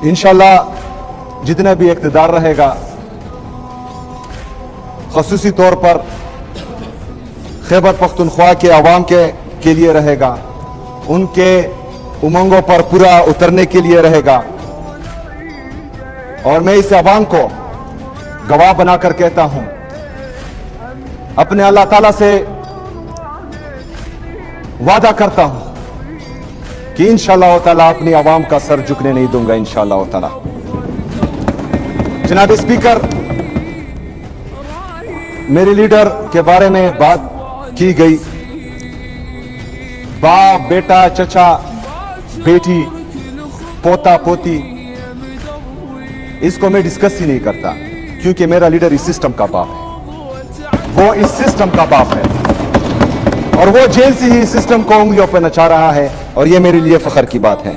इंशाल्लाह जितना भी इक़्तिदार रहेगा, ख़ुसूसी तौर पर खैबर पख्तूनख्वा के अवाम के लिए रहेगा, उनके उमंगों पर पूरा उतरने के लिए रहेगा। और मैं इस अवाम को गवाह बनाकर कहता हूं, अपने अल्लाह ताला से वादा करता हूं कि इंशाअल्लाह ताला अपनी आवाम का सर झुकने नहीं दूंगा इंशाअल्लाह ताला। जनाब स्पीकर, मेरे लीडर के बारे में बात की गई, बाप, बेटा, चचा, बेटी, पोता, पोती, इसको मैं डिस्कस ही नहीं करता, क्योंकि मेरा लीडर इस सिस्टम का बाप है, वो इस सिस्टम का बाप है और वो जेल से ही इस सिस्टम को उंगलियों पर नचा रहा है, और ये मेरे लिए फख्र की बात है।